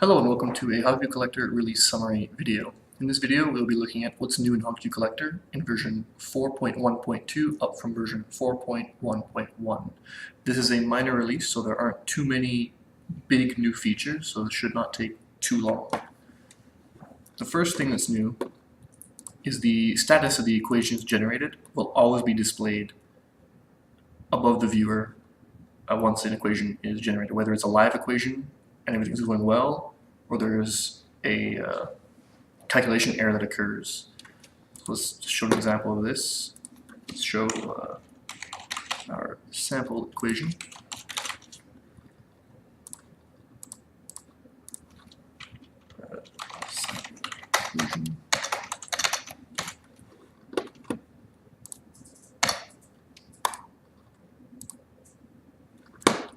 Hello and welcome to a Hawkview Collector release summary video. In this video, we'll be looking at what's new in Hawkview Collector in version 4.1.2 up from version 4.1.1. This is a minor release, so there aren't too many big new features, so it should not take too long. The first thing that's new is the status of the equations generated will always be displayed above the viewer once an equation is generated, whether it's a live equation and everything's going well, or there's a calculation error that occurs. So let's show an example of this. Let's show our sample equation.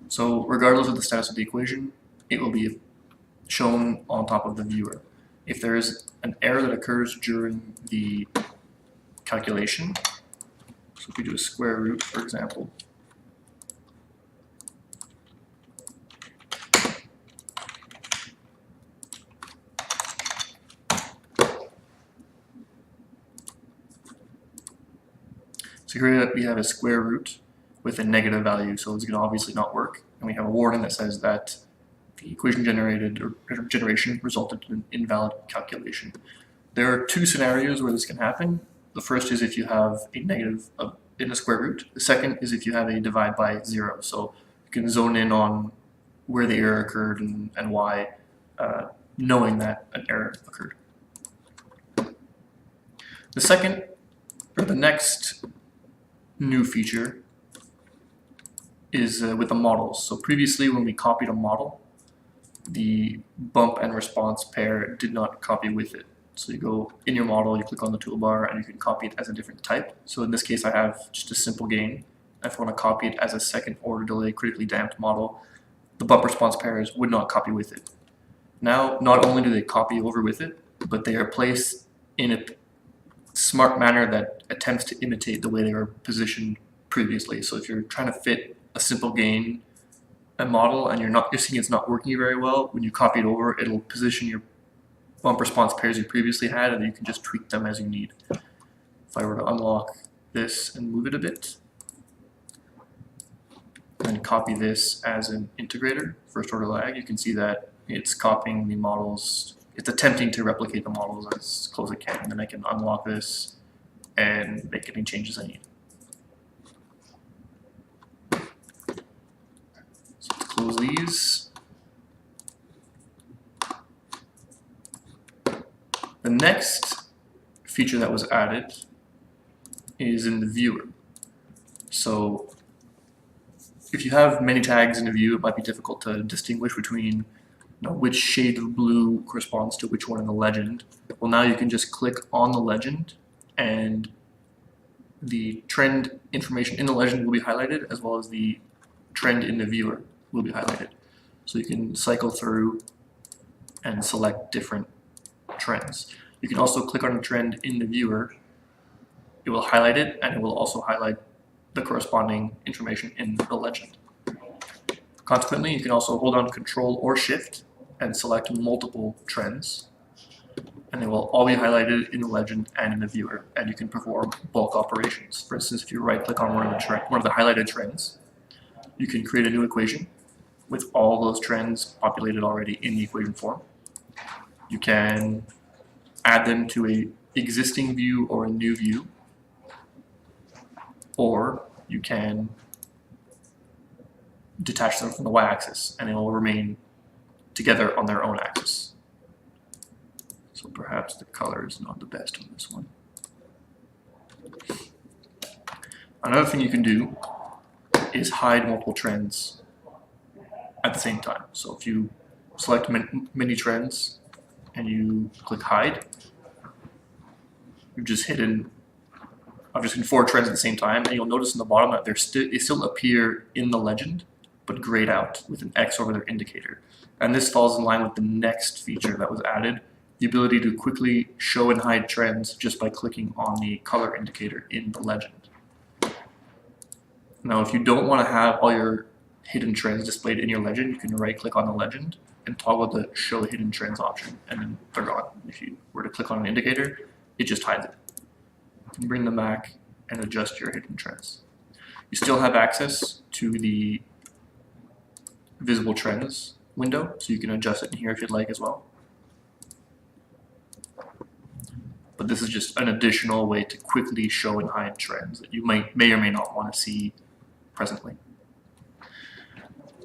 So regardless of the status of the equation, it will be shown on top of the viewer. If there is an error that occurs during the calculation, so if we do a square root, for example, so here we have a square root with a negative value, so it's going to obviously not work. And we have a warning that says that the equation generated or generation resulted in an invalid calculation. There are two scenarios where this can happen. The first is if you have a negative in the square root. The second is if you have a divide by 0. So you can zone in on where the error occurred and why, knowing that an error occurred. The next new feature is with the models. So previously when we copied a model, the bump and response pair did not copy with it. So you go in your model, you click on the toolbar, and you can copy it as a different type. So in this case I have just a simple gain. If I want to copy it as a second order delay critically damped model, the bump response pairs would not copy with it. Now not only do they copy over with it, but they are placed in a smart manner that attempts to imitate the way they were positioned previously. So if you're trying to fit a simple gain a model and you're seeing it's not working very well, when you copy it over, it'll position your bump response pairs you previously had, and you can just tweak them as you need. If I were to unlock this and move it a bit, and copy this as an integrator, first order lag, you can see that it's copying the models, it's attempting to replicate the models as close as it can, and then I can unlock this and make any changes I need. Close these. The next feature that was added is in the viewer. So if you have many tags in a view, it might be difficult to distinguish between which shade of blue corresponds to which one in the legend. Well, now you can just click on the legend and the trend information in the legend will be highlighted, as well as the trend in the viewer will be highlighted. So you can cycle through and select different trends. You can also click on a trend in the viewer. It will highlight it, and it will also highlight the corresponding information in the legend. Consequently, you can also hold on Control or Shift and select multiple trends, and they will all be highlighted in the legend and in the viewer, and you can perform bulk operations. For instance, if you right click on one of the highlighted trends, you can create a new equation with all those trends populated already in the equation form. You can add them to an existing view or a new view, or you can detach them from the y-axis and they will remain together on their own axis. So perhaps the color is not the best on this one. Another thing you can do is hide multiple trends at the same time. So if you select many trends and you click hide, I've just hidden 4 trends at the same time, and you'll notice in the bottom that they still appear in the legend, but grayed out with an X over their indicator. And this falls in line with the next feature that was added, the ability to quickly show and hide trends just by clicking on the color indicator in the legend. Now, if you don't want to have all your hidden trends displayed in your legend, you can right click on the legend and toggle the show hidden trends option, and then they're gone. If you were to click on an indicator, it just hides it. You can bring them back and adjust your hidden trends. You still have access to the visible trends window, so you can adjust it in here if you'd like as well. But this is just an additional way to quickly show and hide trends that you may or may not want to see presently.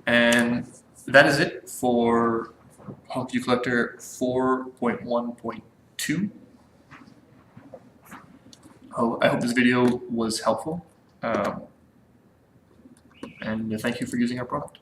And that is it for Hawkview Collector 4.1.2. I hope this video was helpful, and thank you for using our product.